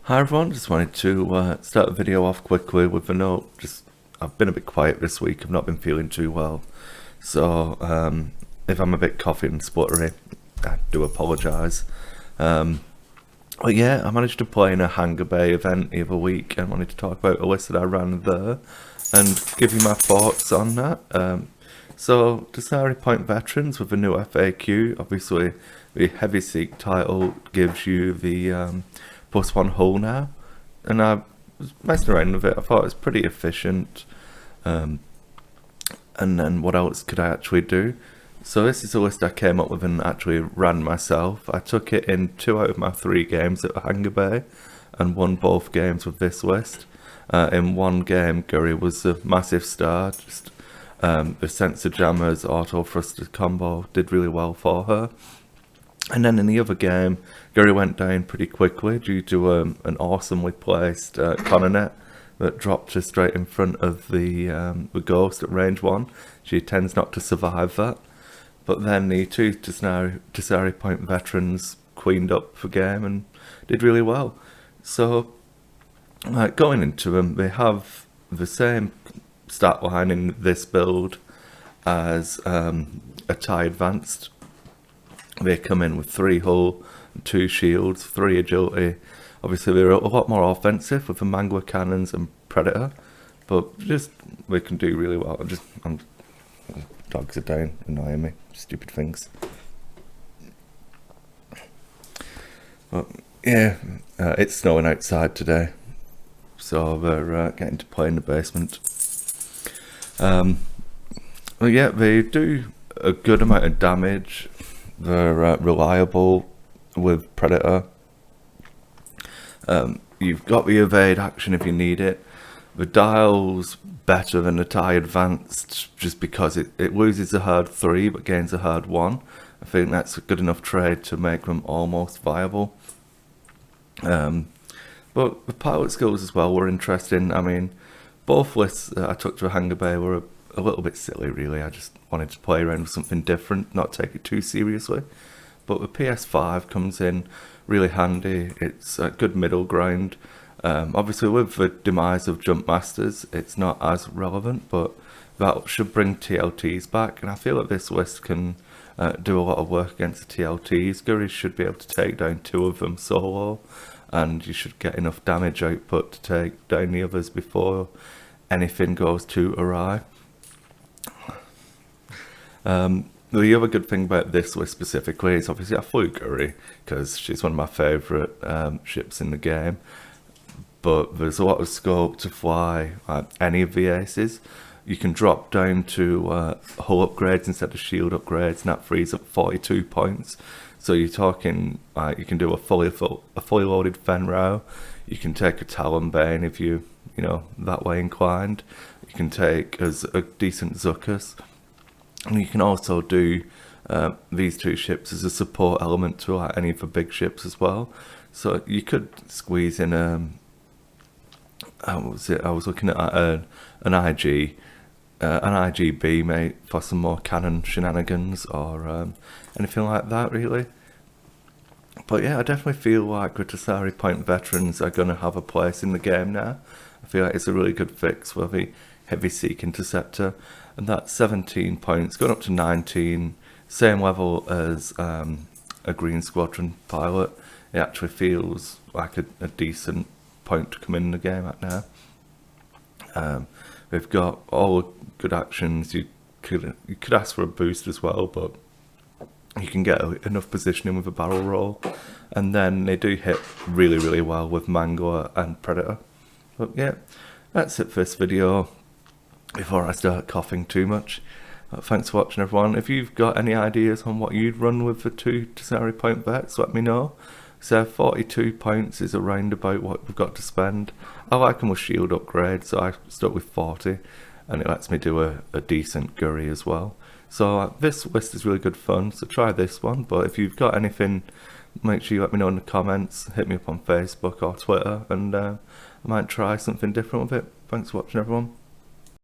Hi everyone, just wanted to start the video off quickly with a note. I've been a bit quiet this week, I've not been feeling too well. So if I'm a bit coughy and spluttery, I do apologise. But yeah, I managed to play in a Hangar Bay event the other week and wanted to talk about a list that I ran there and give you my thoughts on that. So Tansarii Point Veterans with a new FAQ, obviously the heavy Scyk title gives you the +1 hull now, and I was messing around with it. I thought it was pretty efficient. And then what else could I actually do? So this is a list I came up with and actually ran myself. I took it in 2 out of my 3 games at the Hangar Bay and won both games with this list. In one game, Guri was a massive star. The sensor jammers auto thruster combo did really well for her. And then in the other game, Guri went down pretty quickly due to an awesomely placed Connonet that dropped her straight in front of the Ghost at range 1. She tends not to survive that. But then the 2 Tansarii Point Veterans queened up the game and did really well. So going into them, they have the same stat line in this build as a TIE Advanced. They come in with 3 hull, 2 shields, 3 agility. Obviously they're a lot more offensive with the Mangler cannons and Predator, but they can do really well. Dogs are down, annoying me, stupid things. But yeah, it's snowing outside today, so they're getting to play in the basement. Well, yeah, they do a good amount of damage. They're reliable with Predator. You've got the evade action if you need it. The dial's better than the TIE Advanced just because it loses a hard 3 but gains a hard 1. I think that's a good enough trade to make them almost viable. But the pilot skills as well were interesting. I mean, both lists I took to a Hangar Bay were a little bit silly really. I just wanted to play around with something different, not take it too seriously. But the PS5 comes in really handy. It's a good middle ground. Obviously with the demise of Jump Masters, it's not as relevant, but that should bring TLTs back, and I feel like this list can do a lot of work against the TLTs. Guri should be able to take down 2 of them solo, and you should get enough damage output to take down the others before anything goes too awry. The other good thing about this list specifically is obviously I flew Guri because she's one of my favourite ships in the game, but there's a lot of scope to fly any of the aces. You can drop down to hull upgrades instead of shield upgrades, and that frees up 42 points. So you're talking you can do a fully loaded Fenrow. You can take a Talonbane if you that way inclined. You can take as a decent Zuckuss. And you can also do these 2 ships as a support element to any of the big ships as well. So you could squeeze in I was looking at an IGB mate for some more cannon shenanigans or anything like that really. But yeah, I definitely feel like the Tansarii Point Veterans are going to have a place in the game now. I feel like it's a really good fix for the heavy Scyk interceptor, and that's 17 points going up to 19, same level as a Green Squadron pilot. It actually feels like a decent point to come in the game at now. We've got all good actions. You could ask for a boost as well, but you can get enough positioning with a barrel roll, and then they do hit really, really well with Mangler and Predator. But yeah, that's it for this video before I start coughing too much. Thanks for watching everyone. If you've got any ideas on what you'd run with the 2 Tansarii Point Vets, let me know. So 42 points is around about what we've got to spend. I like them with shield upgrades, so I stuck with 40, and it lets me do a decent Guri as well. So this list is really good fun, so try this one. But if you've got anything, make sure you let me know in the comments. Hit me up on Facebook or Twitter, and I might try something different with it. Thanks for watching everyone.